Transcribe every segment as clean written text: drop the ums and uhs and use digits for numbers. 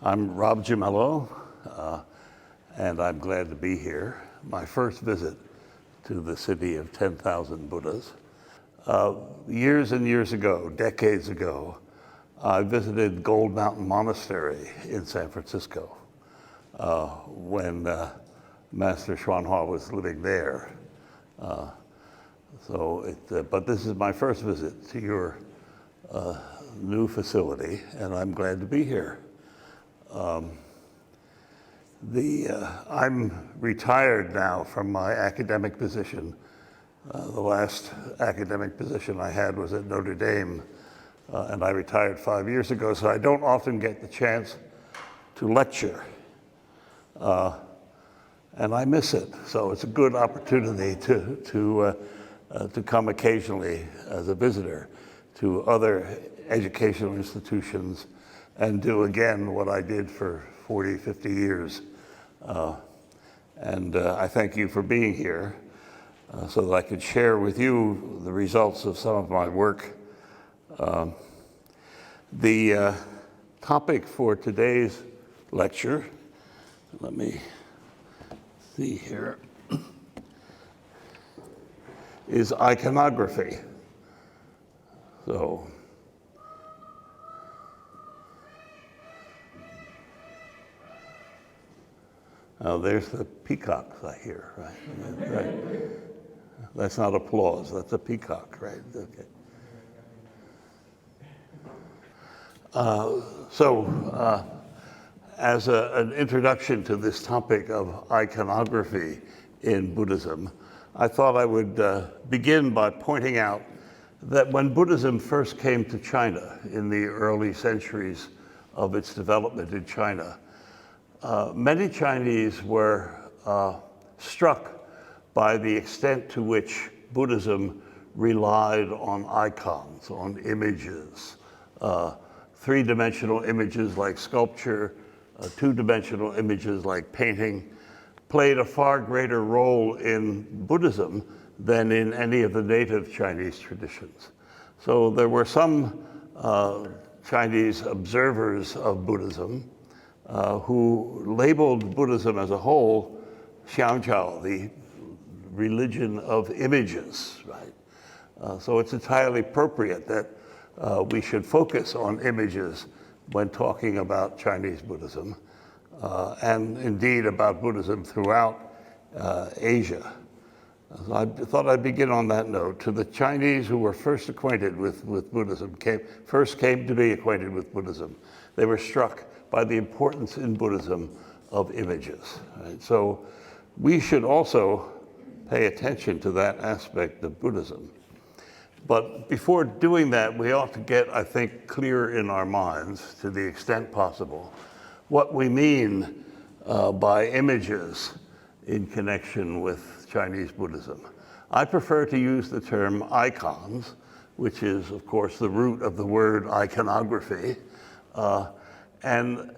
I'm Rob Gimello, and I'm glad to be here. My first visit to the city of 10,000 Buddhas. Years and years ago, decades ago, I visited Gold Mountain Monastery in San Francisco when Master Xuanhua was living there. But this is my first visit to your new facility, and I'm glad to be here. I'm retired now from my academic position. The last academic position I had was at Notre Dame, and I retired 5 years ago, so I don't often get the chance to lecture. And I miss it, so it's a good opportunity to come occasionally as a visitor to other educational institutions and do again what I did for 40, 50 years. I thank you for being here so that I could share with you the results of some of my work. The topic for today's lecture, let me see here, is iconography. So, now there's the peacocks I hear, right? Right. That's not applause, that's a peacock, right? Okay. As an introduction to this topic of iconography in Buddhism, I thought I would begin by pointing out that when Buddhism first came to China in the early centuries of its development in China, many Chinese were struck by the extent to which Buddhism relied on icons, on images, three-dimensional images like sculpture, two-dimensional images like painting, played a far greater role in Buddhism than in any of the native Chinese traditions. So there were some Chinese observers of Buddhism who labeled Buddhism as a whole Xiangzhao, the religion of images, right? So it's entirely appropriate that we should focus on images when talking about Chinese Buddhism, and indeed about Buddhism throughout Asia. So I thought I'd begin on that note. To the Chinese who were first acquainted with Buddhism, first came to be acquainted with Buddhism, they were struck by the importance in Buddhism of images. Right? So we should also pay attention to that aspect of Buddhism. But before doing that, we ought to get, I think, clear in our minds, to the extent possible, what we mean by images in connection with Chinese Buddhism. I prefer to use the term icons, which is, of course, the root of the word iconography. And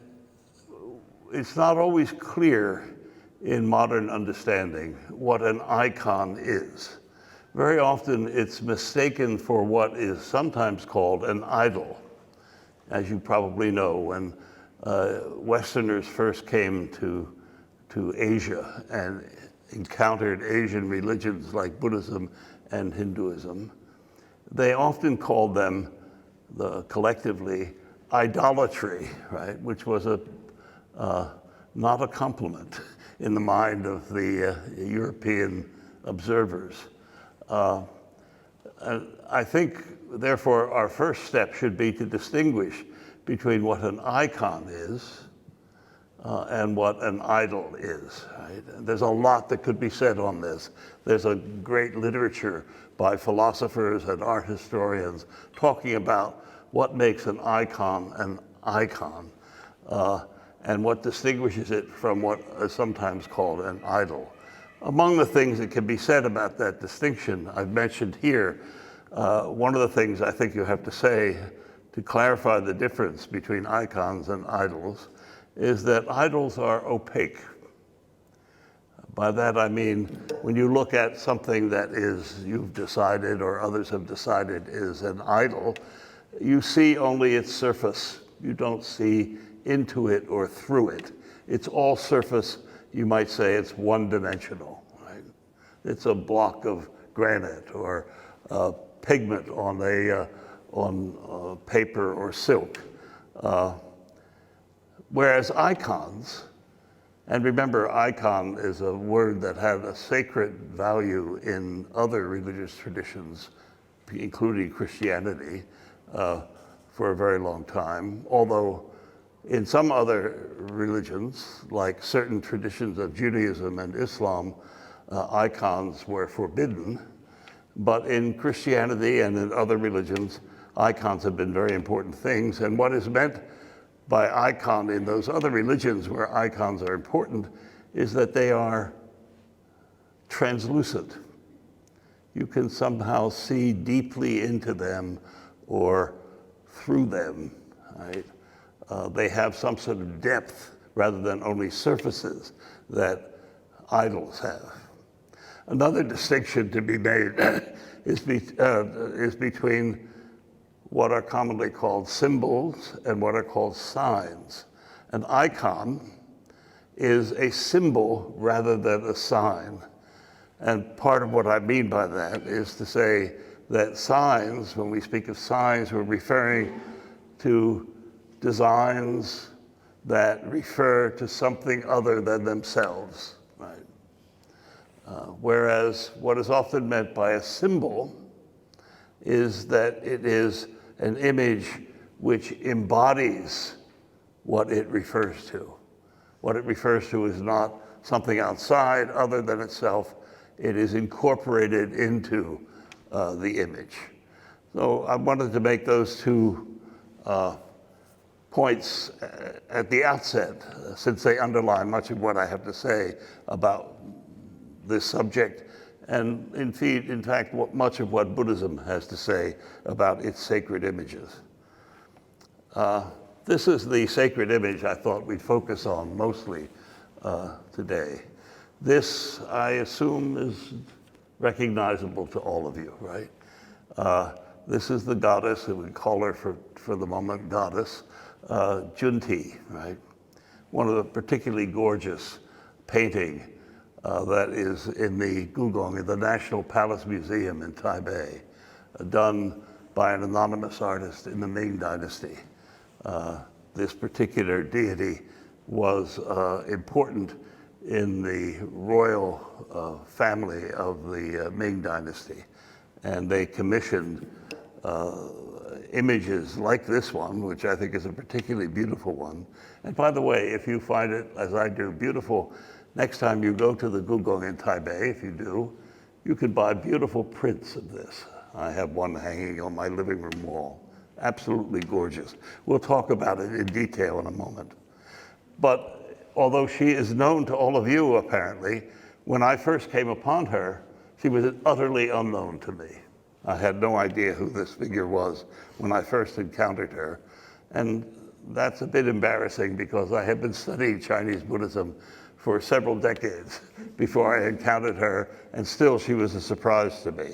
it's not always clear in modern understanding what an icon is. Very often it's mistaken for what is sometimes called an idol. As you probably know, when Westerners first came to Asia and encountered Asian religions like Buddhism and Hinduism, they often called them collectively idolatry, right? Which was not a compliment in the mind of the European observers. I think, therefore, our first step should be to distinguish between what an icon is and what an idol is. Right? There's a lot that could be said on this. There's a great literature by philosophers and art historians talking about what makes an icon and what distinguishes it from what is sometimes called an idol. Among the things that can be said about that distinction I've mentioned here, one of the things I think you have to say to clarify the difference between icons and idols is that idols are opaque. By that I mean, when you look at something that you've decided or others have decided is an idol, you see only its surface. You don't see into it or through it. It's all surface. You might say it's one-dimensional, right? It's a block of granite or pigment on paper or silk. Whereas icons, and remember, icon is a word that had a sacred value in other religious traditions, including Christianity, for a very long time. Although in some other religions, like certain traditions of Judaism and Islam, icons were forbidden. But in Christianity and in other religions, icons have been very important things. And what is meant by icon in those other religions where icons are important is that they are translucent. You can somehow see deeply into them or through them, right? They have some sort of depth rather than only surfaces that idols have. Another distinction to be made is between what are commonly called symbols and what are called signs. An icon is a symbol rather than a sign. And part of what I mean by that is to say that signs, when we speak of signs, we're referring to designs that refer to something other than themselves, right? Whereas what is often meant by a symbol is that it is an image which embodies what it refers to. What it refers to is not something outside other than itself. It is incorporated into the image. So I wanted to make those two points at the outset, since they underline much of what I have to say about this subject, and in fact, much of what Buddhism has to say about its sacred images. This is the sacred image I thought we'd focus on mostly today. This, I assume, is recognizable to all of you, right? This is the goddess, and we call her for the moment goddess, Junti, right? One of the particularly gorgeous painting that is in the Gugong, in the National Palace Museum in Taipei, done by an anonymous artist in the Ming Dynasty. This particular deity was important in the royal family of the Ming Dynasty, and they commissioned images like this one, which I think is a particularly beautiful one. And by the way, if you find it, as I do, beautiful, next time you go to the Gugong in Taipei, if you do, you could buy beautiful prints of this. I have one hanging on my living room wall. Absolutely gorgeous. We'll talk about it in detail in a moment. But although she is known to all of you, apparently, when I first came upon her, she was utterly unknown to me. I had no idea who this figure was when I first encountered her. And that's a bit embarrassing because I had been studying Chinese Buddhism for several decades before I encountered her, and still she was a surprise to me.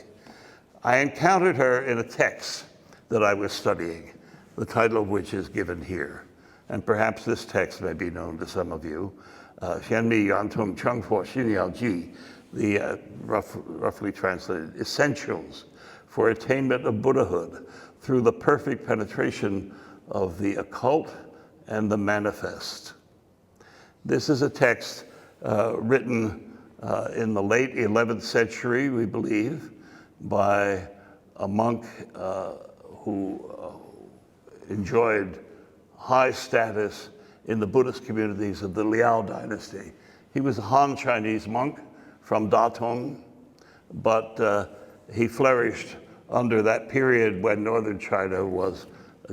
I encountered her in a text that I was studying, the title of which is given here. And perhaps this text may be known to some of you. Xianmi Yantung Chenghuo Xinyao Ji, the roughly translated essentials for attainment of Buddhahood through the perfect penetration of the occult and the manifest. This is a text written in the late 11th century, we believe, by a monk who enjoyed high status in the Buddhist communities of the Liao dynasty. He was a Han Chinese monk from Datong, but he flourished under that period when northern China was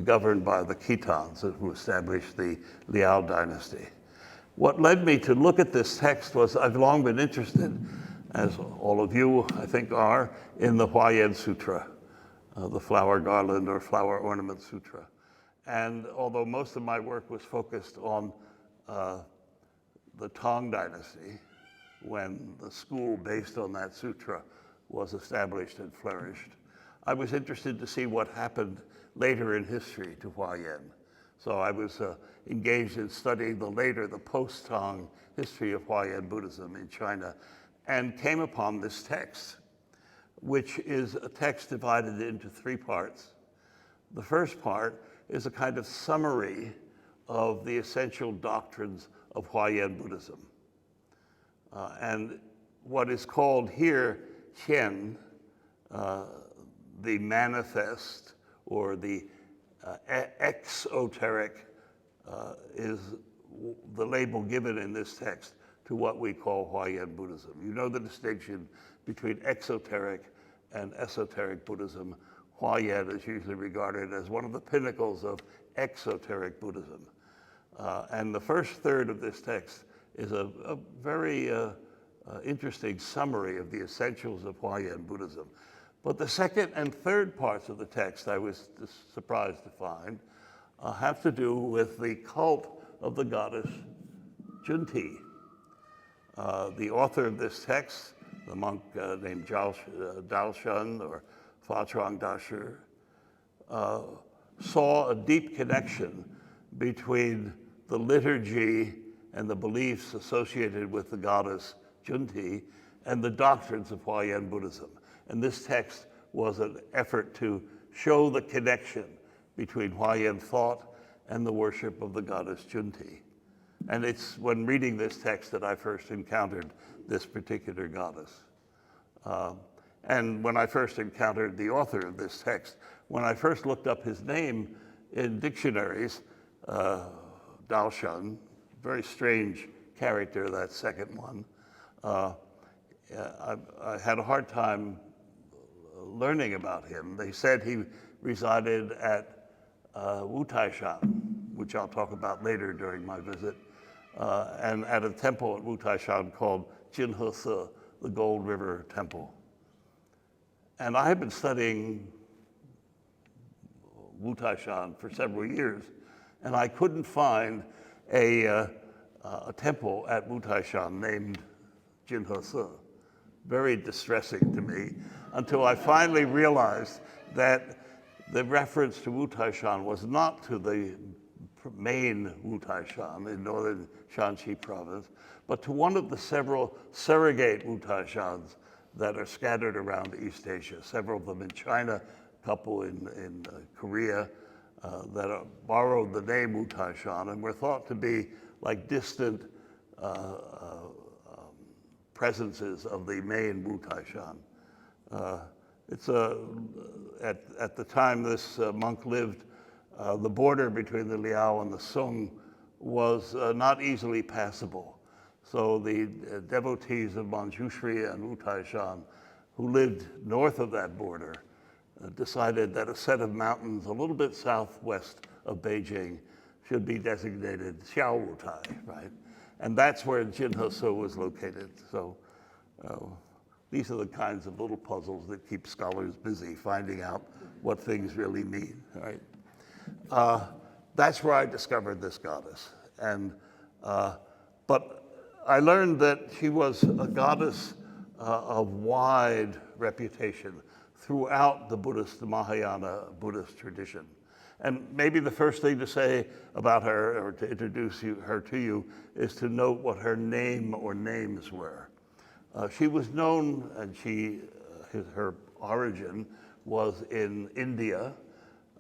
governed by the Khitans who established the Liao dynasty. What led me to look at this text was I've long been interested, as all of you I think are, in the Huayan Sutra, the flower garland or flower ornament sutra. And although most of my work was focused on the Tang dynasty, when the school based on that sutra was established and flourished, I was interested to see what happened later in history to Huayan, So I was engaged in studying the post-Tang history of Huayan Buddhism in China, and came upon this text, which is a text divided into three parts. The first part is a kind of summary of the essential doctrines of Huayan Buddhism. And what is called here Qian, the manifest or the exoteric, is the label given in this text to what we call Huayan Buddhism. You know the distinction between exoteric and esoteric Buddhism. Huayan is usually regarded as one of the pinnacles of exoteric Buddhism. And the first third of this text is a very interesting summary of the essentials of Huayan Buddhism. But the second and third parts of the text, I was surprised to find, have to do with the cult of the goddess Junti. The author of this text, the monk named Daoshan or Fa Chuang Dashi, saw a deep connection between the liturgy and the beliefs associated with the goddess Junti and the doctrines of Huayan Buddhism. And this text was an effort to show the connection between Huayan thought and the worship of the goddess Junti. And it's when reading this text that I first encountered this particular goddess. And when I first encountered the author of this text, when I first looked up his name in dictionaries, Daoshan, very strange character, that second one, I had a hard time learning about him. They said he resided at Wu Taishan, which I'll talk about later during my visit, and at a temple at Wu Taishan called Jinhe Se, the Gold River Temple. And I had been studying Wu Taishan for several years, and I couldn't find a temple at Wu Taishan named Jinhe Se. Very distressing to me, until I finally realized that the reference to Wu Taishan was not to the main Wu Taishan in northern Shanxi province, but to one of the several surrogate Wu Taishans that are scattered around East Asia, several of them in China, a couple in Korea, that borrowed the name Wu Taishan and were thought to be like distant presences of the main Wu Taishan. At the time this monk lived, the border between the Liao and the Song was not easily passable. So the devotees of Manjushri and Wu Taishan, who lived north of that border, decided that a set of mountains a little bit southwest of Beijing should be designated Xiaowutai, right? And that's where Jinhe Se was located. So these are the kinds of little puzzles that keep scholars busy finding out what things really mean, right? That's where I discovered this goddess. But I learned that she was a goddess of wide reputation throughout the Mahayana Buddhist tradition. And maybe the first thing to say about her, or to introduce her to you, is to note what her name or names were. She was known, and her origin was in India,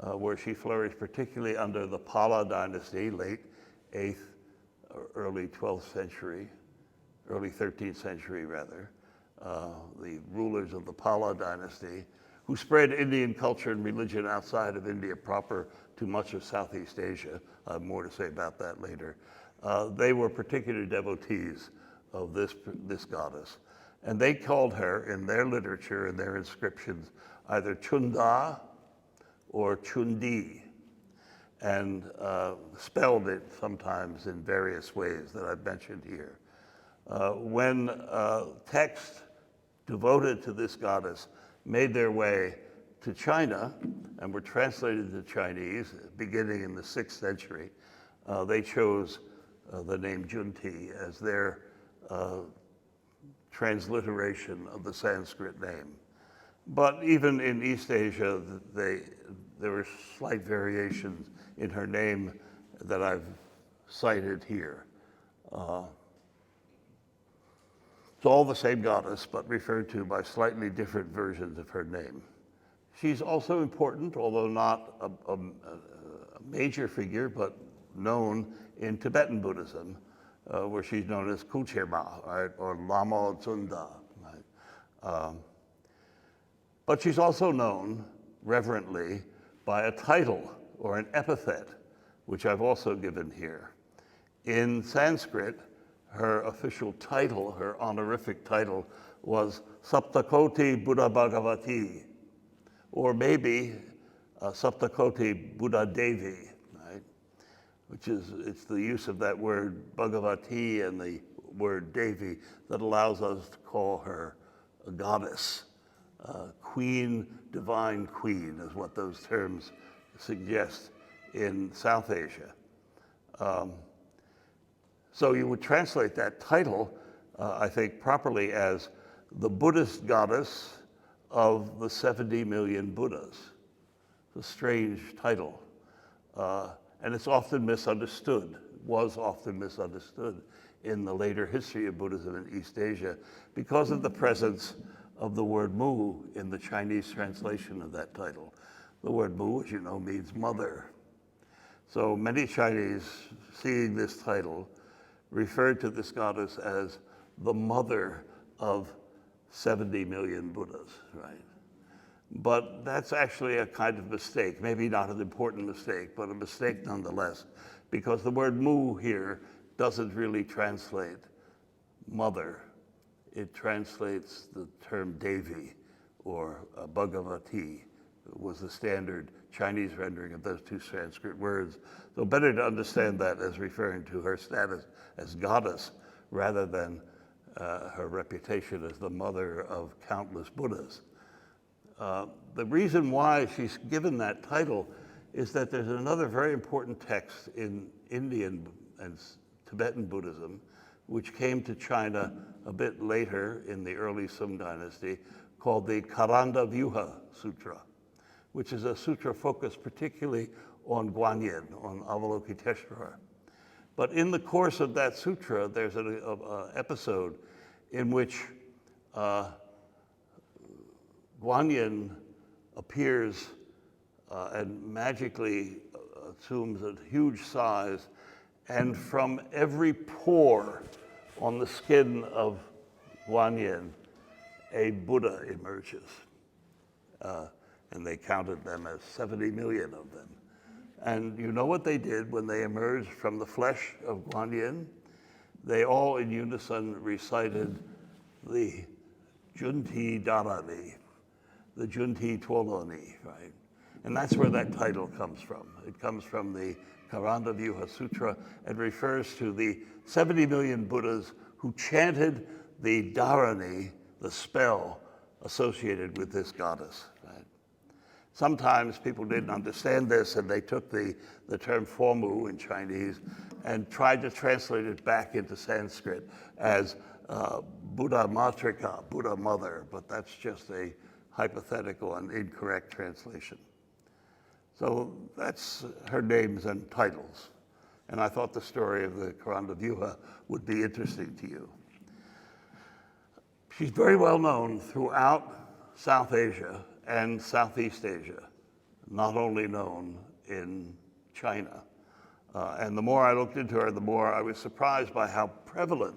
where she flourished particularly under the Pala dynasty, late 8th, early 12th century, early 13th century rather, the rulers of the Pala dynasty, who spread Indian culture and religion outside of India proper to much of Southeast Asia. I have more to say about that later. They were particular devotees of this goddess. And they called her, in their literature and their inscriptions, either Chunda or Chundi, and spelled it sometimes in various ways that I've mentioned here. When texts devoted to this goddess made their way to China and were translated to Chinese beginning in the 6th century, they chose the name Junti as their transliteration of the Sanskrit name. But even in East Asia, there were slight variations in her name that I've cited here. It's all the same goddess, but referred to by slightly different versions of her name. She's also important, although not a major figure, but known in Tibetan Buddhism, where she's known as Kuchema, right, or Lama Tsunda. Right? But she's also known reverently by a title or an epithet, which I've also given here. In Sanskrit, her official title, her honorific title, was Saptakoti Buddha Bhagavati, or maybe Saptakoti Buddha Devi, right? Which is, it's the use of that word Bhagavati and the word Devi that allows us to call her a goddess. Queen, divine queen is what those terms suggest in South Asia. So you would translate that title, I think, properly as the Buddhist goddess of the 70 million Buddhas. It's a strange title. And it's often misunderstood, was often misunderstood in the later history of Buddhism in East Asia because of the presence of the word mu in the Chinese translation of that title. The word mu, as you know, means mother. So many Chinese, seeing this title, referred to this goddess as the mother of 70 million Buddhas, right? But that's actually a kind of mistake, maybe not an important mistake, but a mistake nonetheless, because the word mu here doesn't really translate mother. It translates the term Devi or Bhagavati, was the standard Chinese rendering of those two Sanskrit words. So better to understand that as referring to her status as goddess rather than her reputation as the mother of countless Buddhas. The reason why she's given that title is that there's another very important text in Indian and Tibetan Buddhism, which came to China a bit later in the early Sung dynasty, called the Karanda Vyuha Sutra, which is a sutra focused particularly on Guanyin, on Avalokiteshvara. But in the course of that sutra, there's an episode in which Guanyin appears and magically assumes a huge size, and from every pore on the skin of Guanyin, a Buddha emerges. And they counted them as 70 million of them. And you know what they did when they emerged from the flesh of Guanyin? They all in unison recited the Junti Dharani, the Junti Tuoloni, right? And that's where that title comes from. It comes from the Karanda Vyuha Sutra and refers to the 70 million Buddhas who chanted the Dharani, the spell associated with this goddess. Right? Sometimes people didn't understand this and they took the term formu in Chinese and tried to translate it back into Sanskrit as Buddha Matrika, Buddha Mother, but that's just a hypothetical and incorrect translation. So that's her names and titles. And I thought the story of the Karanda Vyuha would be interesting to you. She's very well known throughout South Asia and Southeast Asia, not only known in China. And the more I looked into her, the more I was surprised by how prevalent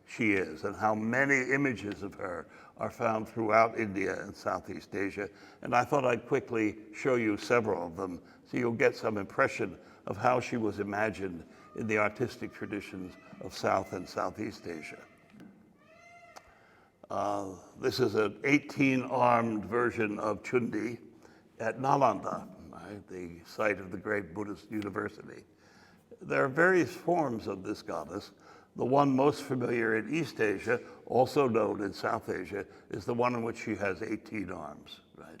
she is and how many images of her are found throughout India and Southeast Asia. And I thought I'd quickly show you several of them so you'll get some impression of how she was imagined in the artistic traditions of South and Southeast Asia. This is an 18-armed version of Chundi at Nalanda, right, the site of the great Buddhist university. There are various forms of this goddess. The one most familiar in East Asia, also known in South Asia, is the one in which she has 18 arms, right?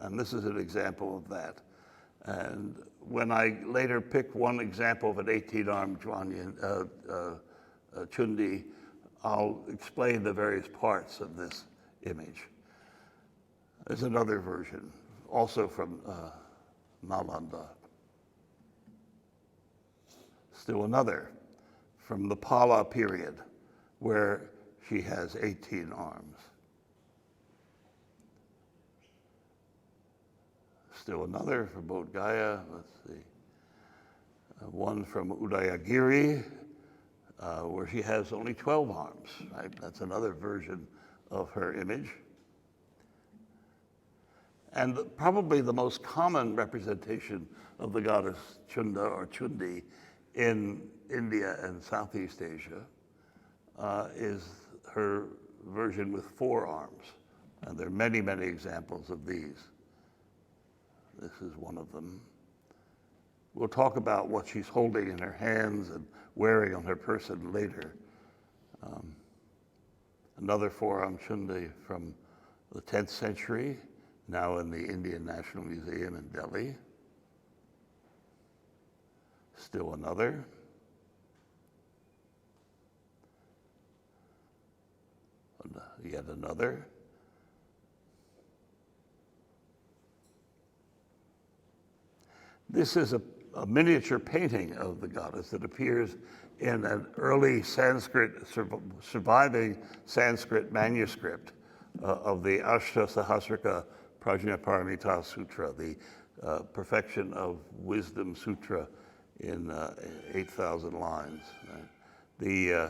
And this is an example of that. And when I later pick one example of an 18-armed Chundi, I'll explain the various parts of this image. There's another version, also from Nalanda. Still another from the Pala period, where she has 18 arms. Still another from Bodh Gaya, let's see. One from Udayagiri, where she has only 12 arms, right? That's another version of her image. And probably the most common representation of the goddess Chunda or Chundi in India and Southeast Asia is her version with 4 arms. And there are many, many examples of these. This is one of them. We'll talk about what she's holding in her hands and wearing on her person later. Another 4-arm Chundi from the 10th century, now in the Indian National Museum in Delhi. Still another. Yet another. This is a miniature painting of the goddess that appears in an early Sanskrit, surviving Sanskrit manuscript of the Ashta Sahasrika Prajnaparamita Sutra, the Perfection of Wisdom Sutra in 8,000 lines. Right?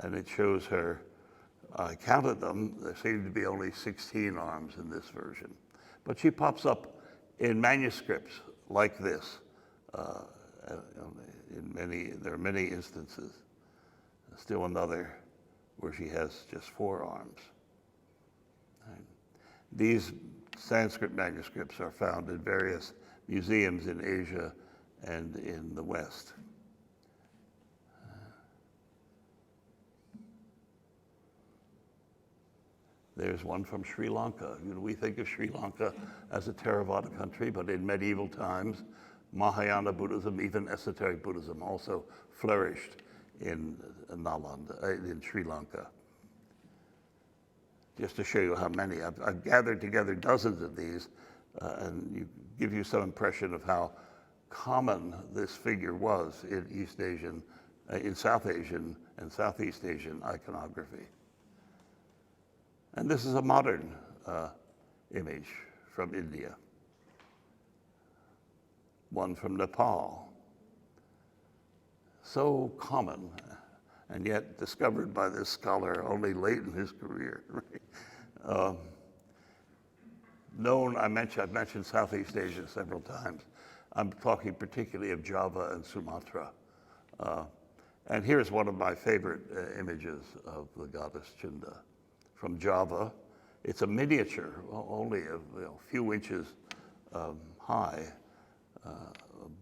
And it shows her, I counted them, there seem to be only 16 arms in this version. But she pops up in manuscripts like this. There are many instances. Still another where she has just 4 arms. Right. These Sanskrit manuscripts are found in various museums in Asia and in the West. There's one from Sri Lanka. You know, we think of Sri Lanka as a Theravada country, but in medieval times, Mahayana Buddhism, even esoteric Buddhism, also flourished in Nalanda, in Sri Lanka. Just to show you how many, I've gathered together dozens of these, and give you some impression of how common this figure was in East Asian, in South Asian and Southeast Asian iconography. And this is a modern image from India. One from Nepal. So common, and yet discovered by this scholar only late in his career. Right? I've mentioned Southeast Asia several times. I'm talking particularly of Java and Sumatra. And here's one of my favorite images of the goddess Chunda. From Java. It's a miniature, only a few inches high,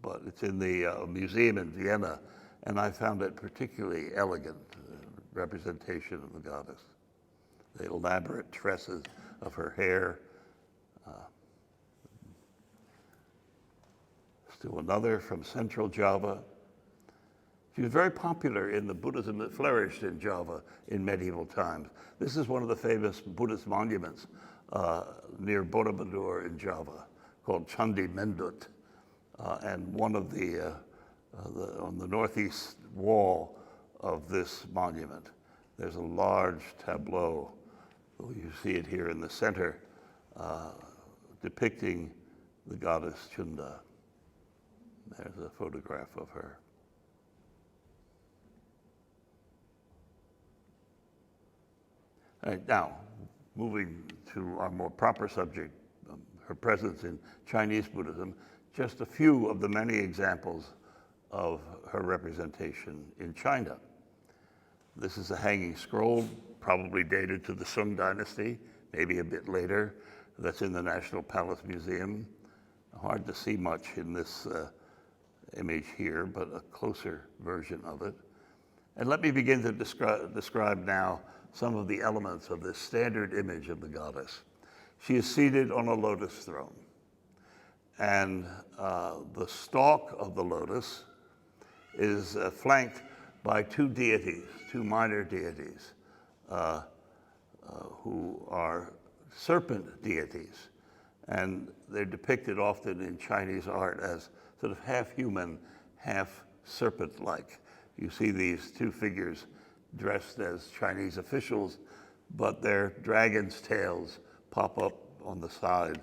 but it's in the museum in Vienna, and I found it particularly elegant representation of the goddess. The elaborate tresses of her hair. Still another from Central Java. She was very popular in the Buddhism that flourished in Java in medieval times. This is one of the famous Buddhist monuments near Borobudur in Java called Candi Mendut. And one of on the northeast wall of this monument, there's a large tableau. You see it here in the center, depicting the goddess Chunda. There's a photograph of her. All right, now, moving to our more proper subject, her presence in Chinese Buddhism, just a few of the many examples of her representation in China. This is a hanging scroll, probably dated to the Sung Dynasty, maybe a bit later, that's in the National Palace Museum. Hard to see much in this image here, but a closer version of it. And let me begin to describe now some of the elements of this standard image of the goddess. She is seated on a lotus throne, and the stalk of the lotus is flanked by 2 deities, 2 minor deities, who are serpent deities. And they're depicted often in Chinese art as sort of half human, half serpent-like. You see these two figures dressed as Chinese officials, but their dragon's tails pop up on the side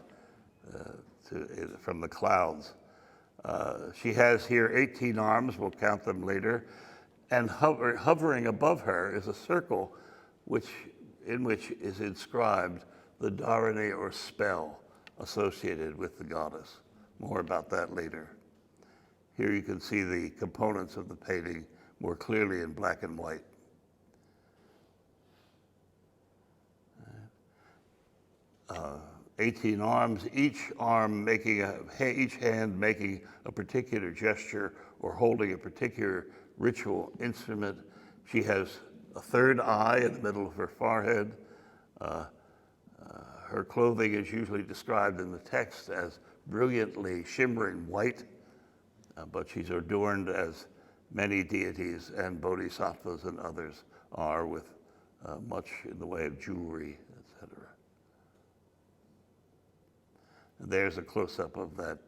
from the clouds. She has here 18 arms, we'll count them later, and hovering above her is a circle in which is inscribed the dharani or spell associated with the goddess. More about that later. Here you can see the components of the painting more clearly in black and white. 18 arms, each hand making a particular gesture or holding a particular ritual instrument. She has a third eye in the middle of her forehead. Her clothing is usually described in the text as brilliantly shimmering white, but she's adorned as many deities and bodhisattvas and others are with much in the way of jewelry, etc. And there's a close-up of that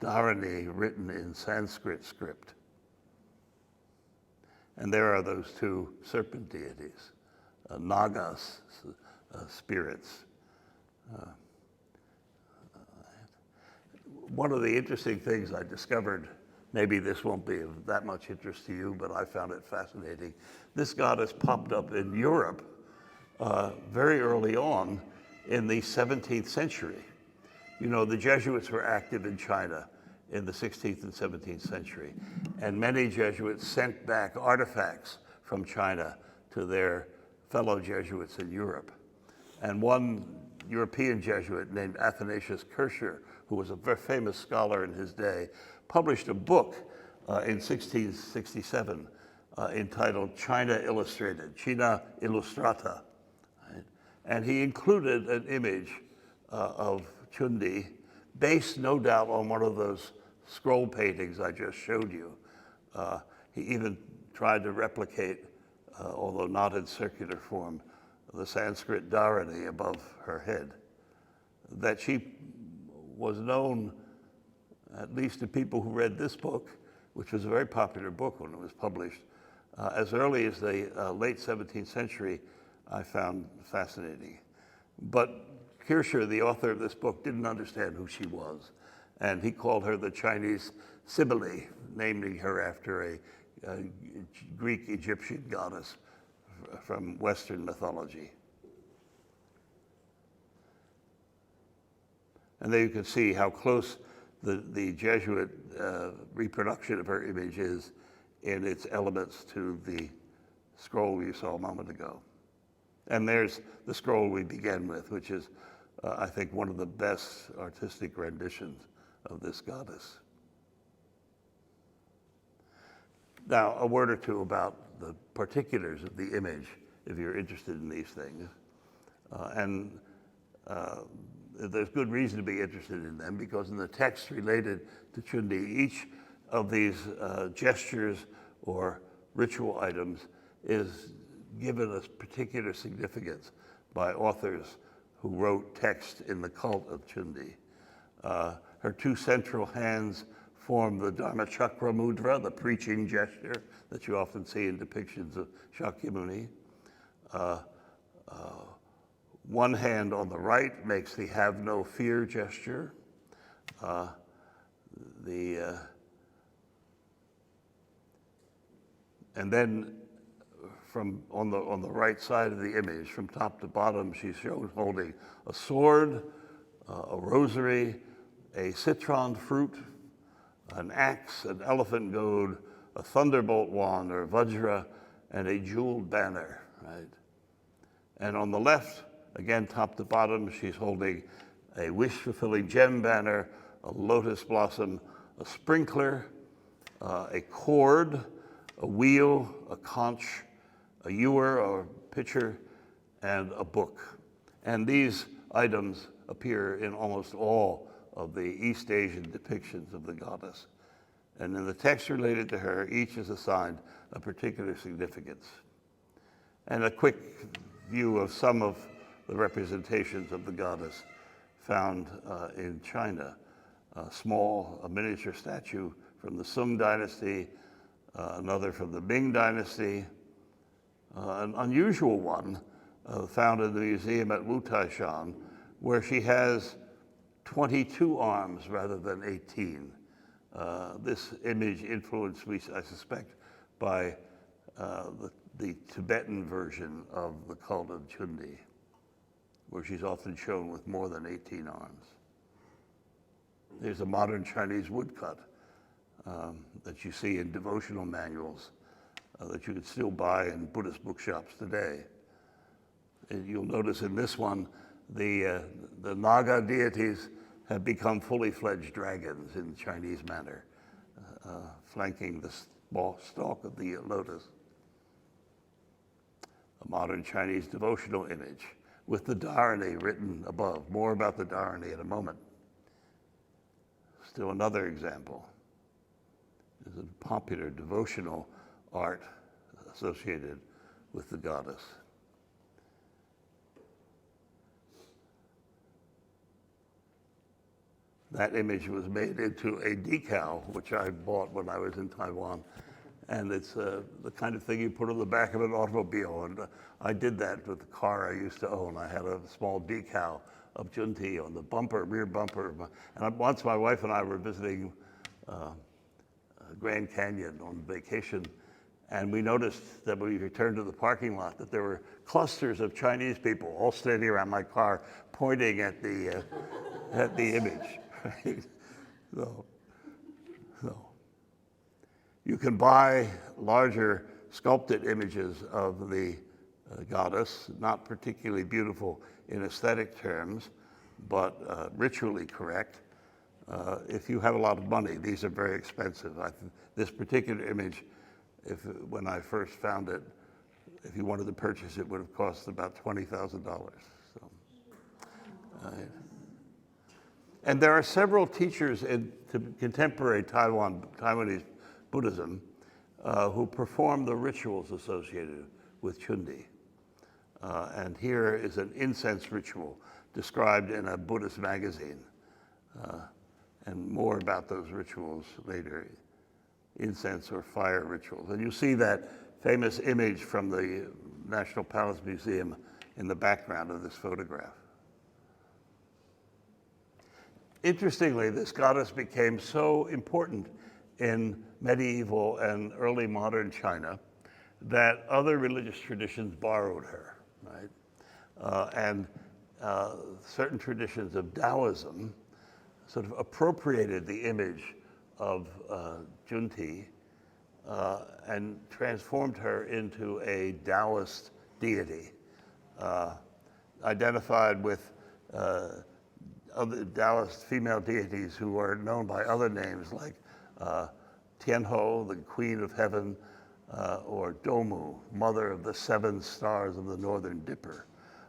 dharani written in Sanskrit script. And there are those two serpent deities, nagas, spirits. One of the interesting things I discovered, maybe this won't be of that much interest to you, but I found it fascinating. This goddess popped up in Europe very early on in the 17th century. You know, the Jesuits were active in China in the 16th and 17th century, and many Jesuits sent back artifacts from China to their fellow Jesuits in Europe. And one European Jesuit named Athanasius Kircher, who was a very famous scholar in his day, published a book in 1667 entitled China Illustrated, China Illustrata. Right? And he included an image of Chundi, based no doubt on one of those scroll paintings I just showed you. He even tried to replicate, although not in circular form, the Sanskrit dharani above her head. That she was known, at least to people who read this book, which was a very popular book when it was published, as early as the late 17th century, I found fascinating. But Kircher, the author of this book, didn't understand who she was, and he called her the Chinese Cybele, naming her after a Greek Egyptian goddess from Western mythology. And there you can see how close the Jesuit reproduction of her image is in its elements to the scroll you saw a moment ago. And there's the scroll we began with, which is, I think, one of the best artistic renditions of this goddess. Now, a word or two about the particulars of the image, if you're interested in these things. There's good reason to be interested in them, because in the text related to Chundi, each of these gestures or ritual items is given a particular significance by authors who wrote text in the cult of Chundi. Her two central hands form the Dharmachakra mudra, the preaching gesture that you often see in depictions of Shakyamuni. One hand on the right makes the have no fear gesture. And then on the right side of the image, from top to bottom, she's shown holding a sword, a rosary, a citron fruit, an axe, an elephant goad, a thunderbolt wand or vajra, and a jeweled banner, right? And on the left, again, top to bottom, she's holding a wish-fulfilling gem banner, a lotus blossom, a sprinkler, a cord, a wheel, a conch, a ewer or pitcher, and a book. And these items appear in almost all of the East Asian depictions of the goddess. And in the text related to her, each is assigned a particular significance. And a quick view of some of the representations of the goddess found in China. A miniature statue from the Sung dynasty, another from the Ming dynasty, an unusual one found in the museum at Wutaishan, where she has 22 arms rather than 18. This image influenced, I suspect, by the Tibetan version of the cult of Chundi, where she's often shown with more than 18 arms. There's a modern Chinese woodcut that you see in devotional manuals that you can still buy in Buddhist bookshops today. And you'll notice in this one, the Naga deities have become fully fledged dragons in the Chinese manner, flanking the stalk of the lotus. A modern Chinese devotional image with the Dharani written above. More about the Dharani in a moment. Still another example is a popular devotional art associated with the goddess. That image was made into a decal, which I bought when I was in Taiwan. And it's the kind of thing you put on the back of an automobile. And I did that with the car I used to own. I had a small decal of Junti on the bumper, rear bumper. And once my wife and I were visiting Grand Canyon on vacation, and we noticed that when we returned to the parking lot that there were clusters of Chinese people all standing around my car pointing at the image. Right? So you can buy larger sculpted images of the goddess, not particularly beautiful in aesthetic terms, but ritually correct. If you have a lot of money, these are very expensive. This particular image, when I first found it, if you wanted to purchase it, would have cost about $20,000. So, and there are several teachers in contemporary Taiwanese Buddhism who perform the rituals associated with Chundi. And here is an incense ritual described in a Buddhist magazine. And more about those rituals later, incense or fire rituals. And you see that famous image from the National Palace Museum in the background of this photograph. Interestingly, this goddess became so important in medieval and early modern China that other religious traditions borrowed her, right? And certain traditions of Taoism sort of appropriated the image of Junti and transformed her into a Taoist deity, identified with other Taoist female deities who are known by other names like Tianho, the Queen of Heaven, or Domu, Mother of the Seven Stars of the Northern Dipper,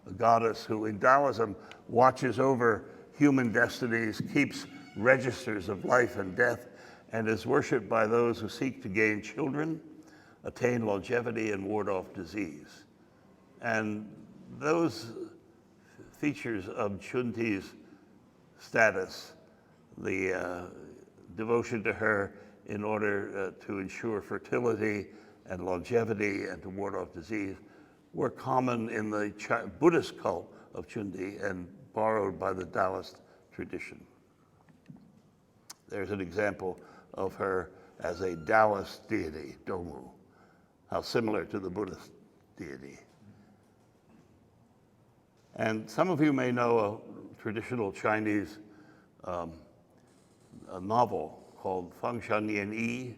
a goddess who in Taoism watches over human destinies, keeps registers of life and death, and is worshipped by those who seek to gain children, attain longevity, and ward off disease. And those features of Chunti's status, the devotion to her in order to ensure fertility and longevity and to ward off disease, were common in the Buddhist cult of Chundi and borrowed by the Taoist tradition. There's an example of her as a Taoist deity, Domu, how similar to the Buddhist deity. And some of you may know a traditional Chinese a novel called Fang Shan Yan Yi,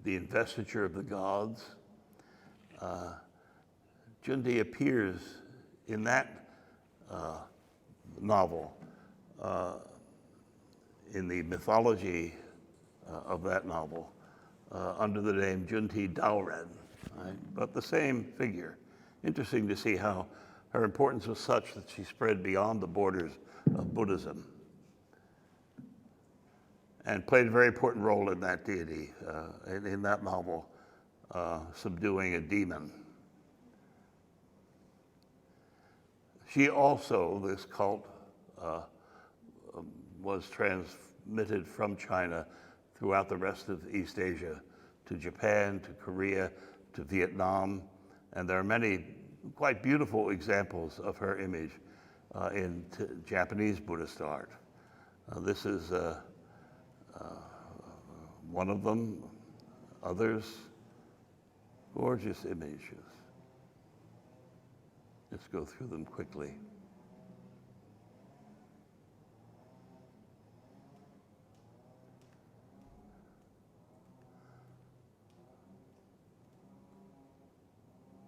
the investiture of the gods. Junti appears in that novel, in the mythology of that novel, under the name Junti Daoren, right? But the same figure. Interesting to see how her importance was such that she spread beyond the borders of Buddhism and played a very important role in that deity, in that novel, subduing a demon. She also, this cult, was transmitted from China throughout the rest of East Asia to Japan, to Korea, to Vietnam. And there are many quite beautiful examples of her image in Japanese Buddhist art. This is one of them. Others, gorgeous images. Let's go through them quickly.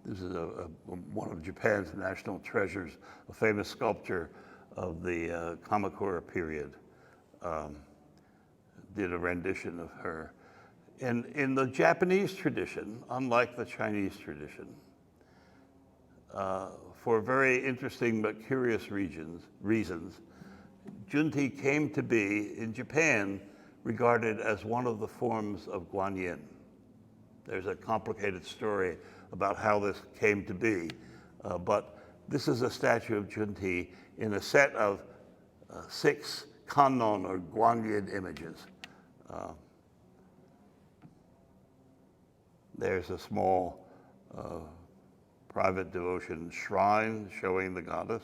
This is one of Japan's national treasures, a famous sculpture of the Kamakura period. Did a rendition of her. In the Japanese tradition, unlike the Chinese tradition, for very interesting but curious reasons, Junti came to be, in Japan, regarded as one of the forms of Guanyin. There's a complicated story about how this came to be, but this is a statue of Junti in a set of 6 kannon or Guanyin images. There's a small private devotion shrine showing the goddess.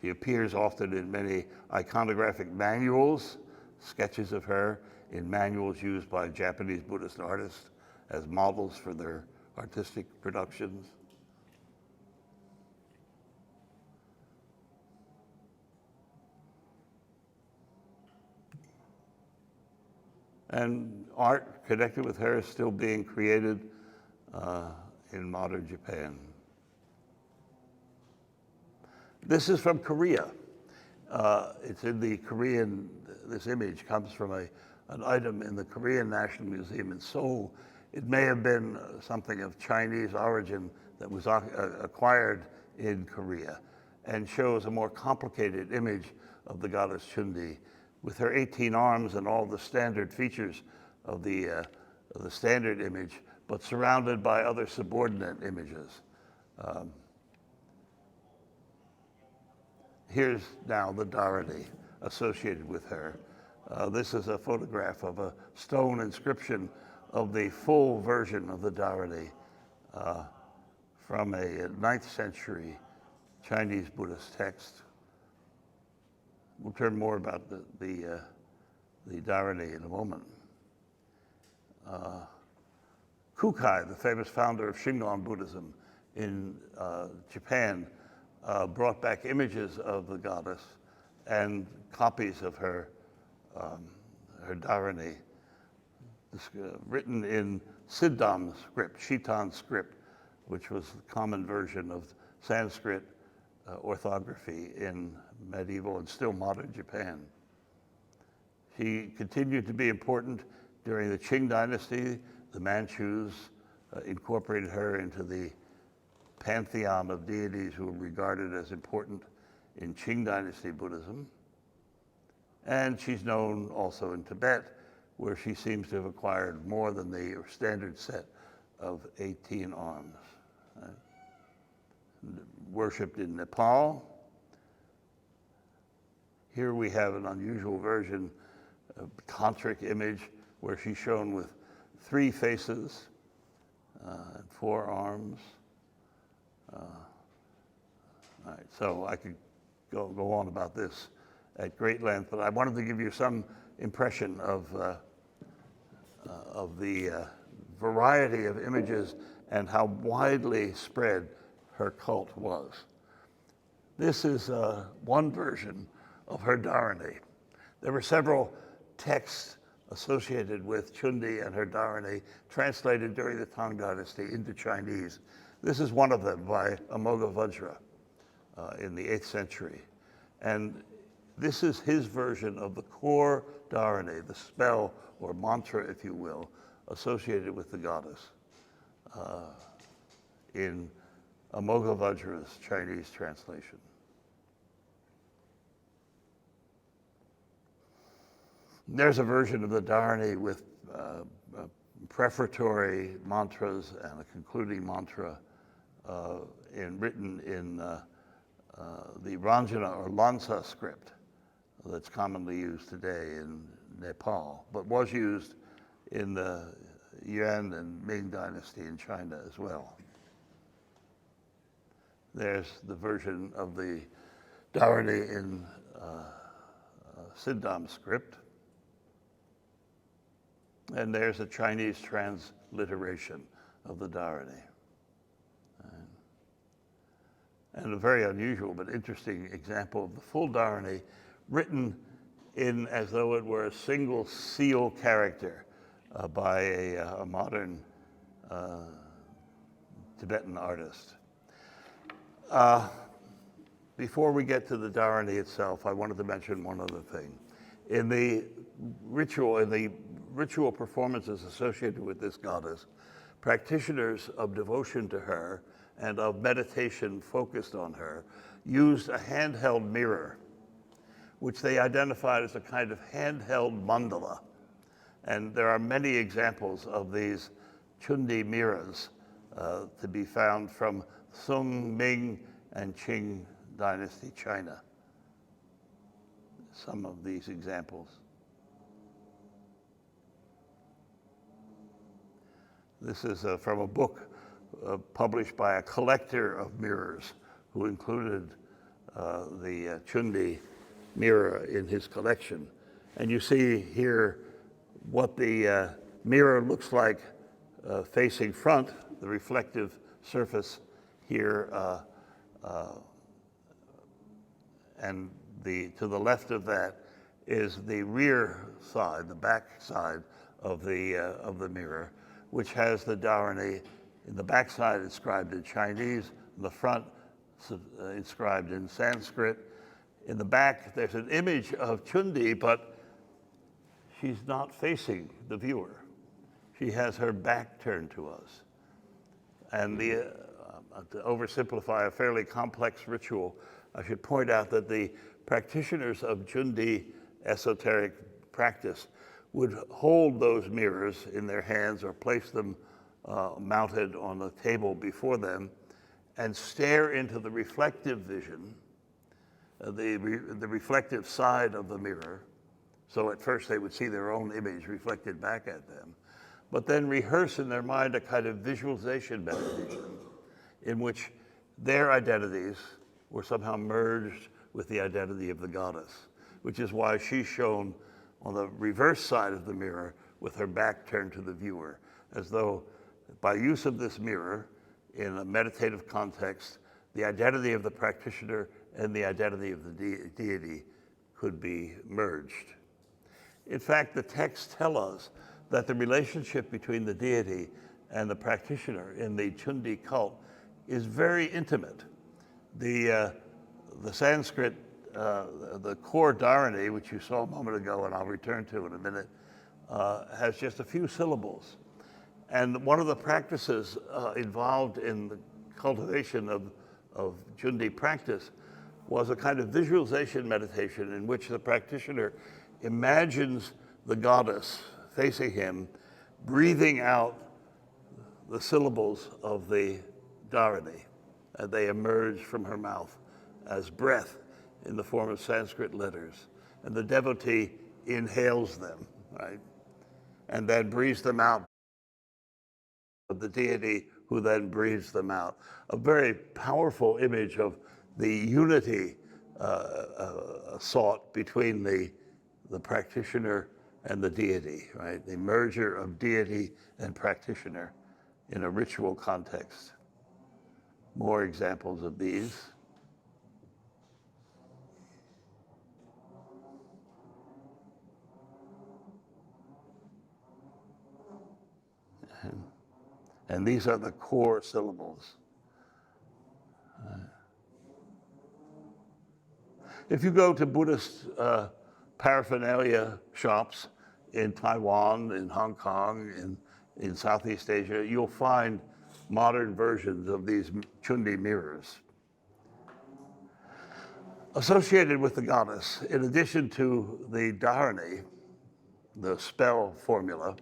She appears often in many iconographic manuals, sketches of her in manuals used by Japanese Buddhist artists as models for their artistic productions. And art connected with her is still being created in modern Japan. This is from Korea. It's in the Korean, this image comes from an item in the Korean National Museum in Seoul. It may have been something of Chinese origin that was acquired in Korea and shows a more complicated image of the goddess Chundi with her 18 arms and all the standard features of the standard image, but surrounded by other subordinate images. Here's now the Dharani associated with her. This is a photograph of a stone inscription of the full version of the Dharani from a 9th century Chinese Buddhist text. We'll turn more about the Dharani in a moment. Kukai, the famous founder of Shingon Buddhism in Japan, brought back images of the goddess and copies of her Dharani, written in Siddham script, Shitan script, which was the common version of Sanskrit orthography in medieval and still modern Japan. She continued to be important during the Qing dynasty. The Manchus incorporated her into the pantheon of deities who were regarded as important in Qing dynasty Buddhism. And she's known also in Tibet, where she seems to have acquired more than the standard set of 18 arms. Worshipped in Nepal. Here we have an unusual version of tantric image where she's shown with 3 faces and 4 arms. All right, so I could go on about this at great length, but I wanted to give you some impression of the variety of images and how widely spread her cult was. This is one version of her Dharani. There were several texts associated with Chundi and her Dharani translated during the Tang Dynasty into Chinese. This is one of them by Amoghavajra in the 8th century. And this is his version of the core Dharani, the spell or mantra, if you will, associated with the goddess in Amoghavajra's Chinese translation. There's a version of the Dharani with prefatory mantras and a concluding mantra written in the Ranjana or Lansa script that's commonly used today in Nepal, but was used in the Yuan and Ming dynasty in China as well. There's the version of the Dharani in Siddham script. And there's a Chinese transliteration of the Dharani. And a very unusual but interesting example of the full Dharani written in as though it were a single seal character by a modern Tibetan artist. Before we get to the Dharani itself, I wanted to mention one other thing. In the ritual performances associated with this goddess, practitioners of devotion to her and of meditation focused on her used a handheld mirror, which they identified as a kind of handheld mandala. And there are many examples of these Chundi mirrors to be found from Sung, Ming, and Qing dynasty China. Some of these examples. This is from a book published by a collector of mirrors who included the Chundi mirror in his collection. And you see here what the mirror looks like facing front, the reflective surface here, and to the left of that is the rear side, the back side of the mirror, which has the Dharani in the back side inscribed in Chinese, in the front inscribed in Sanskrit. In the back, there's an image of Chundi, but she's not facing the viewer. She has her back turned to us. And to oversimplify a fairly complex ritual, I should point out that the practitioners of Chundi esoteric practice would hold those mirrors in their hands or place them mounted on a table before them and stare into the reflective vision, the reflective side of the mirror. So at first they would see their own image reflected back at them, but then rehearse in their mind a kind of visualization meditation in which their identities were somehow merged with the identity of the goddess, which is why she's shown on the reverse side of the mirror with her back turned to the viewer, as though by use of this mirror in a meditative context, the identity of the practitioner and the identity of the deity could be merged. In fact, the texts tell us that the relationship between the deity and the practitioner in the Chundi cult is very intimate. The Sanskrit, the core Dharani, which you saw a moment ago and I'll return to in a minute, has just a few syllables. And one of the practices involved in the cultivation of Chundi practice was a kind of visualization meditation in which the practitioner imagines the goddess facing him, breathing out the syllables of the Dharani, and they emerge from her mouth as breath in the form of Sanskrit letters. And the devotee inhales them, right? And then breathes them out. The deity who then breathes them out. A very powerful image of the unity sought between the practitioner and the deity, right? The merger of deity and practitioner in a ritual context. More examples of these. And these are the core syllables. If you go to Buddhist paraphernalia shops in Taiwan, in Hong Kong, in Southeast Asia, you'll find modern versions of these Chundi mirrors. Associated with the goddess, in addition to the Dharani, the spell formula,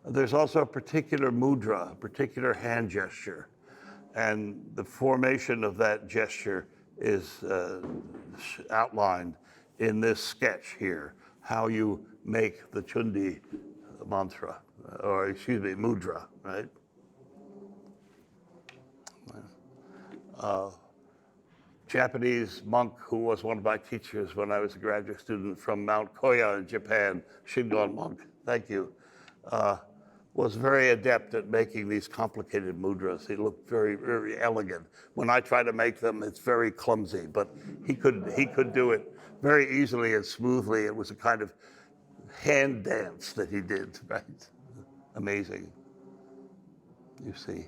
there's also a particular mudra, a particular hand gesture. And the formation of that gesture is outlined in this sketch here, how you make the Chundi mantra, or excuse me, mudra, right? Japanese monk who was one of my teachers when I was a graduate student from Mount Koya in Japan, Shingon monk, thank you, was very adept at making these complicated mudras. He looked very, very elegant. When I try to make them, it's very clumsy, but he could do it very easily and smoothly. It was a kind of hand dance that he did, right? Amazing, you see.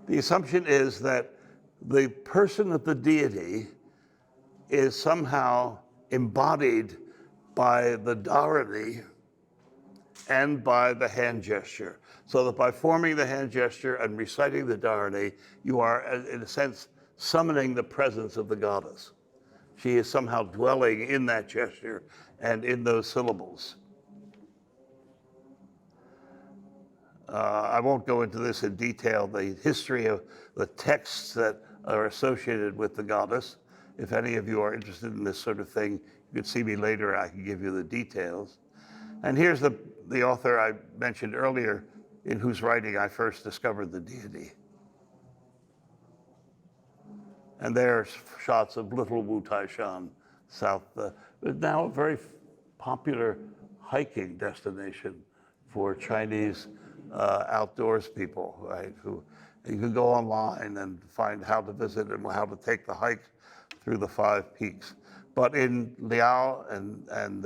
The assumption is that the person of the deity is somehow embodied by the dharani and by the hand gesture. So that by forming the hand gesture and reciting the dharani, you are, in a sense, summoning the presence of the goddess. She is somehow dwelling in that gesture and in those syllables. I won't go into this in detail, the history of the texts that are associated with the goddess. If any of you are interested in this sort of thing, you can see me later, I can give you the details. And here's the author I mentioned earlier, in whose writing I first discovered the deity. And there's shots of Little Wu Taishan, south, now a very popular hiking destination for Chinese outdoors people, right? Who you can go online and find how to visit and how to take the hike through the 5 peaks. But in Liao and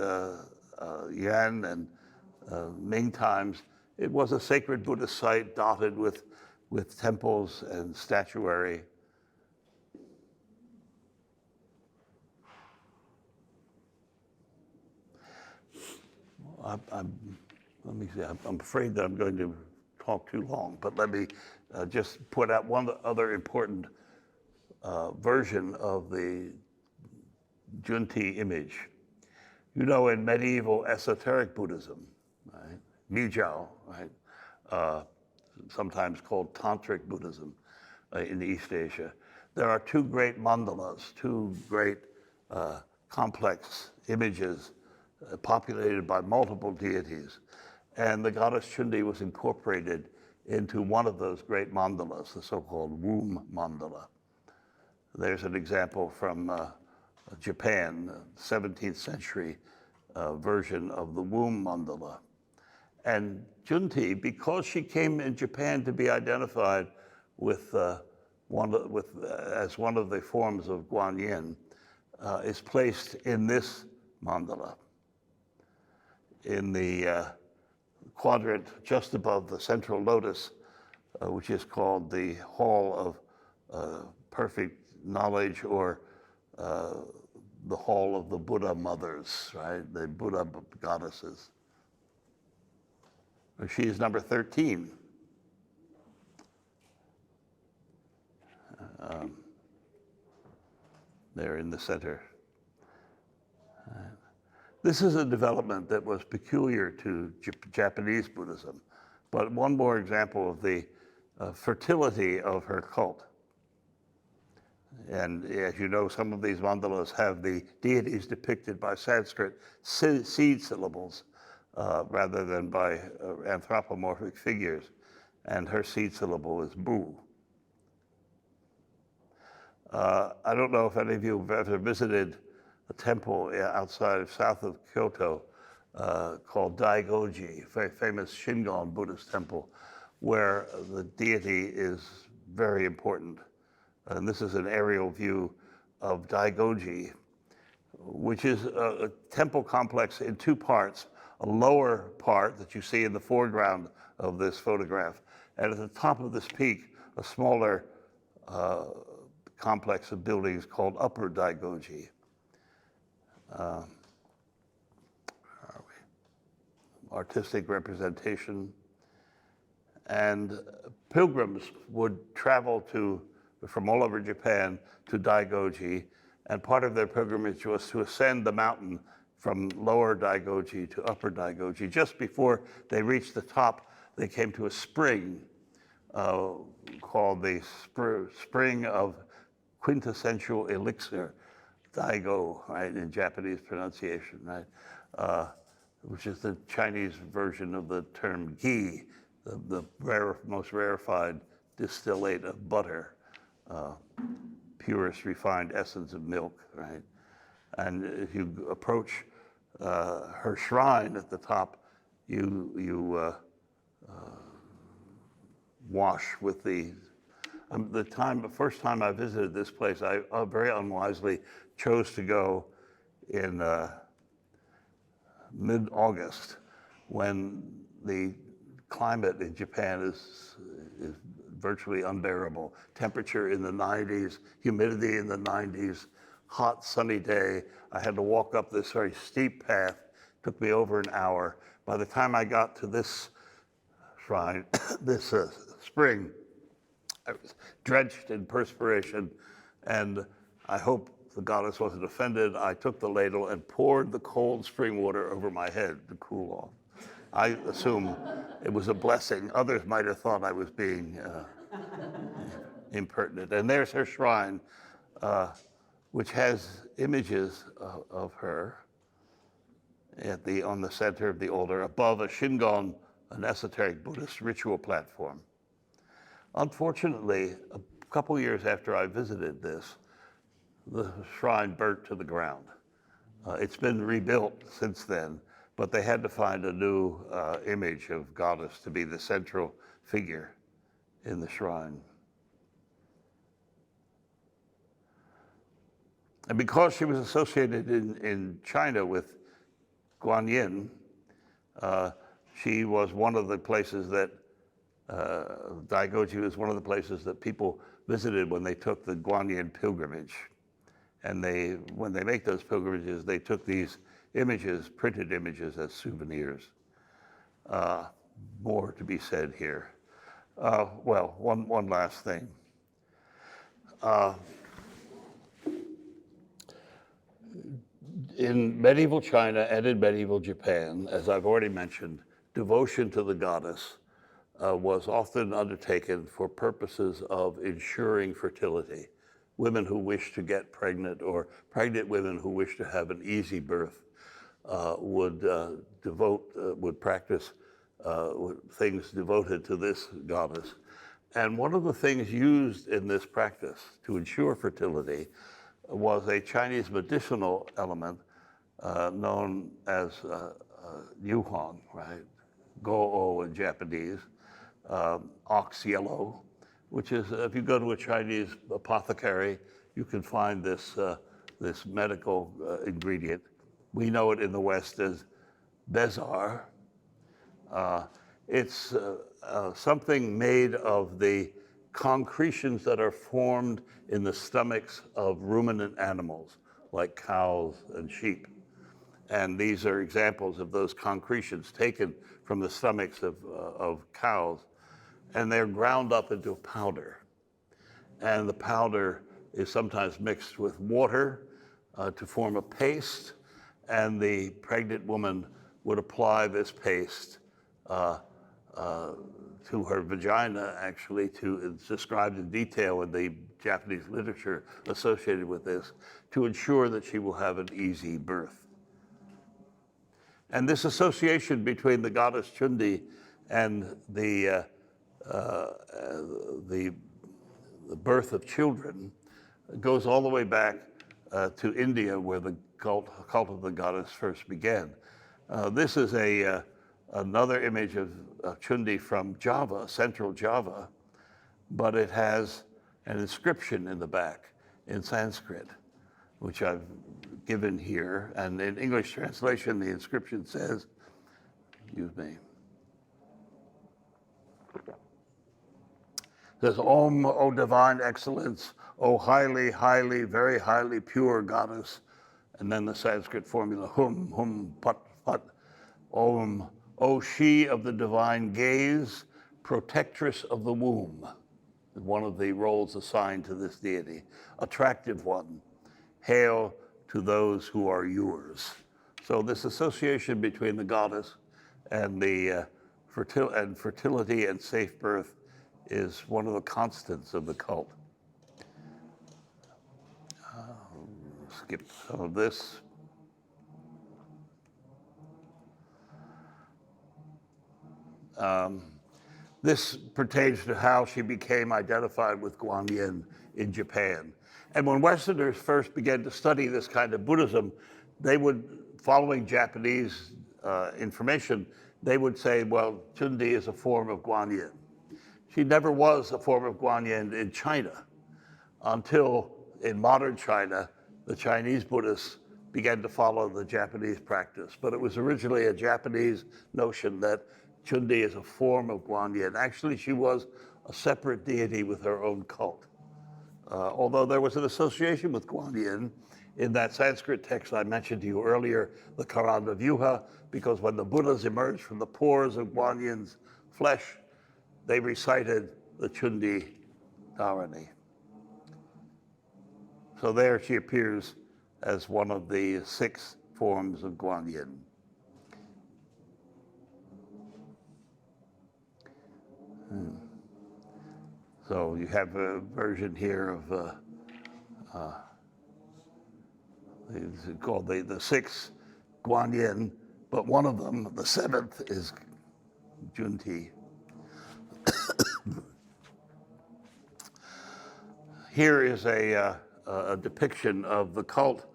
Yuan and Ming times, it was a sacred Buddhist site dotted with temples and statuary. Let me see, I'm afraid that I'm going to talk too long, but let me just put out one other important version of the Junti image. You know, in medieval esoteric Buddhism, right, Mijiao, right, sometimes called Tantric Buddhism in East Asia, there are 2 great mandalas, 2 great complex images populated by multiple deities. And the goddess Chundi was incorporated into one of those great mandalas, the so-called womb mandala. There's an example from Japan, 17th century version of the womb mandala. And Junti, because she came in Japan to be identified with, as one of the forms of Guanyin, is placed in this mandala, in the quadrant just above the central lotus, which is called the Hall of Perfect Knowledge, or the Hall of the Buddha Mothers, right? The Buddha goddesses. She is number 13. There in the center. This is a development that was peculiar to Japanese Buddhism, but one more example of the fertility of her cult. And as you know, some of these mandalas have the deities depicted by Sanskrit seed syllables rather than by anthropomorphic figures. And her seed syllable is Bu. I don't know if any of you have ever visited a temple outside south of Kyoto called Daigoji, a very famous Shingon Buddhist temple, where the deity is very important. And this is an aerial view of Daigoji, which is a temple complex in 2 parts, a lower part that you see in the foreground of this photograph, and at the top of this peak, a smaller complex of buildings called Upper Daigoji. Artistic representation. And pilgrims would travel from all over Japan to Daigoji, and part of their pilgrimage was to ascend the mountain from lower Daigoji to upper Daigoji. Just before they reached the top, they came to a spring called the Spring of quintessential elixir, Daigo, right, in Japanese pronunciation, right, which is the Chinese version of the term ghee, the most rarefied distillate of butter, purest refined essence of milk, right? And if you approach her shrine at the top, you wash with the first time I visited this place, I very unwisely chose to go in mid-August when the climate in Japan is virtually unbearable. Temperature in the 90s, humidity in the 90s, hot sunny day. I had to walk up this very steep path. Took me over an hour. By the time I got to this shrine, this spring, I was drenched in perspiration, and I hope the goddess wasn't offended. I took the ladle and poured the cold spring water over my head to cool off. I assume it was a blessing. Others might have thought I was being impertinent. And there's her shrine, which has images of her on the center of the altar, above a shingon, an esoteric Buddhist ritual platform. Unfortunately, a couple years after I visited this, the shrine burnt to the ground. It's been rebuilt since then, but they had to find a new image of goddess to be the central figure in the shrine. And because she was associated in China with Guanyin, she was one of the places that Daigoji was one of the places that people visited when they took the Guanyin pilgrimage. And when they make those pilgrimages, they took these images, printed images, as souvenirs. More to be said here. Well, one last thing. In medieval China and in medieval Japan, as I've already mentioned, devotion to the goddess was often undertaken for purposes of ensuring fertility. Women who wish to get pregnant or pregnant women who wish to have an easy birth would practice things devoted to this goddess. And one of the things used in this practice to ensure fertility was a Chinese medicinal element known as yuhuang, right? Go-o in Japanese, ox yellow, which is, if you go to a Chinese apothecary, you can find this medical ingredient. We know it in the West as bezar. It's something made of the concretions that are formed in the stomachs of ruminant animals, like cows and sheep. And these are examples of those concretions taken from the stomachs of cows, and they're ground up into a powder. And the powder is sometimes mixed with water to form a paste, and the pregnant woman would apply this paste to her vagina, actually, it's described in detail in the Japanese literature associated with this, to ensure that she will have an easy birth. And this association between the goddess Chundi and the birth of children goes all the way back to India, where the cult of the goddess first began. This is another image of Chundi from Java, central Java, but it has an inscription in the back in Sanskrit, which I've given here. And in English translation, the inscription says, excuse me, says, Om, O divine excellence, O highly, highly, very highly pure goddess. And then the Sanskrit formula, hum, hum, pat, pat, Om, O she of the divine gaze, protectress of the womb, one of the roles assigned to this deity, attractive one, hail to those who are yours. So this association between the goddess and the fertility and safe birth is one of the constants of the cult. skip some of this. This pertains to how she became identified with Guanyin in Japan. And when Westerners first began to study this kind of Buddhism, they would, following Japanese information, they would say, well, Chundi is a form of Guanyin. She never was a form of Guanyin in China until in modern China, the Chinese Buddhists began to follow the Japanese practice. But it was originally a Japanese notion that Chundi is a form of Guanyin. Actually, she was a separate deity with her own cult. Although there was an association with Guanyin in that Sanskrit text I mentioned to you earlier, the Karana Vyuha, because when the Buddhas emerged from the pores of Guanyin's flesh, they recited the Chundi Dharani. So there she appears as one of the 6 forms of Guanyin. So you have a version here of it's called the 6 Guanyin, but one of them, the 7th, is Junti. Here is a depiction of the cult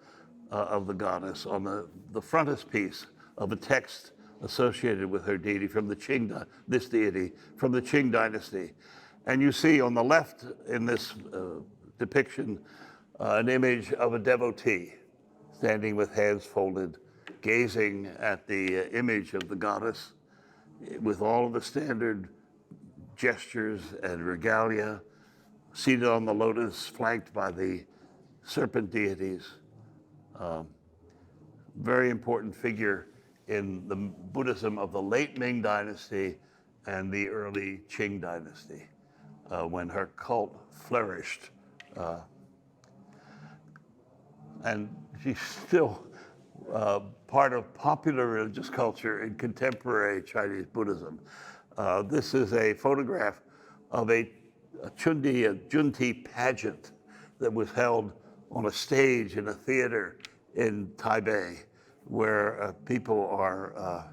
of the goddess on the frontispiece of a text associated with her deity from the Qing, this deity from the Qing dynasty. And you see on the left in this depiction an image of a devotee standing with hands folded, gazing at the image of the goddess with all of the standard gestures and regalia, seated on the lotus, flanked by the serpent deities. Very important figure in the Buddhism of the late Ming dynasty and the early Qing dynasty, when her cult flourished. And she's still part of popular religious culture in contemporary Chinese Buddhism. This is a photograph of a Junti pageant that was held on a stage in a theater in Taipei, where people are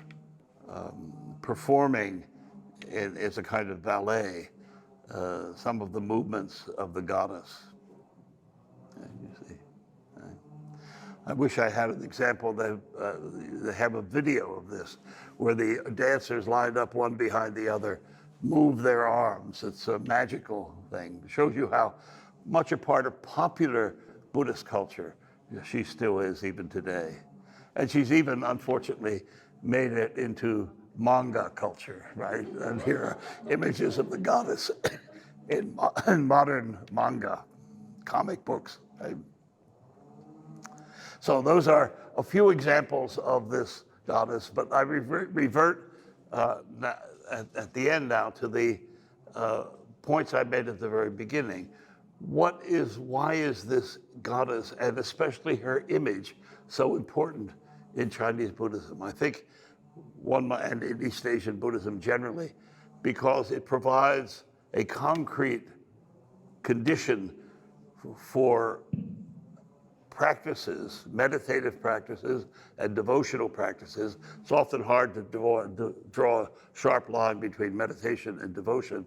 performing as a kind of ballet some of the movements of the goddess. You see. I wish I had an example. They have a video of this where the dancers lined up one behind the other, move their arms. It's a magical thing. It shows you how much a part of popular Buddhist culture she still is even today. And she's even, unfortunately, made it into manga culture, right? And here are images of the goddess in modern manga, comic books. Right? So those are a few examples of this goddess, but I revert at the end now to the points I made at the very beginning. Why is this goddess, and especially her image, so important in Chinese Buddhism? I think and in East Asian Buddhism generally, because it provides a concrete condition for practices, meditative practices and devotional practices. It's often hard to draw a sharp line between meditation and devotion,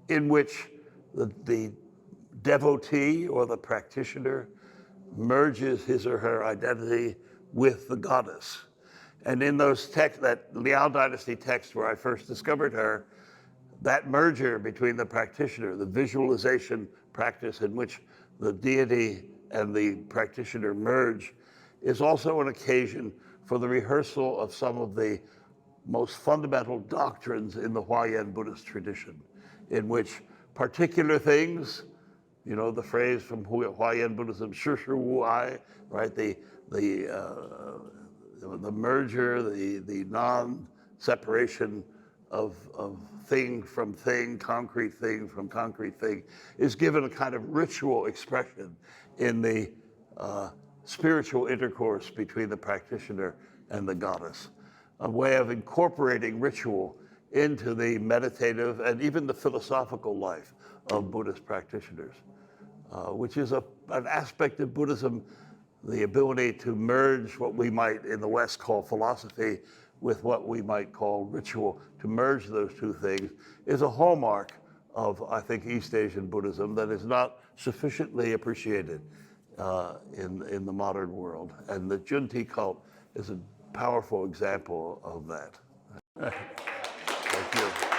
in which the devotee or the practitioner merges his or her identity with the goddess. And in those texts, that Liao Dynasty text where I first discovered her, that merger between the practitioner, the visualization practice in which the deity and the practitioner merge, is also an occasion for the rehearsal of some of the most fundamental doctrines in the Huayan Buddhist tradition, in which particular things, you know, the phrase from Huayan Buddhism, shi shi wu ai, right? The merger, the non-separation of thing from thing, concrete thing from concrete thing, is given a kind of ritual expression in the spiritual intercourse between the practitioner and the goddess, a way of incorporating ritual into the meditative and even the philosophical life of Buddhist practitioners, which is an aspect of Buddhism the ability to merge what we might in the West call philosophy with what we might call ritual, to merge those two things, is a hallmark of, I think, East Asian Buddhism that is not sufficiently appreciated in the modern world. And the Junti cult is a powerful example of that. Thank you.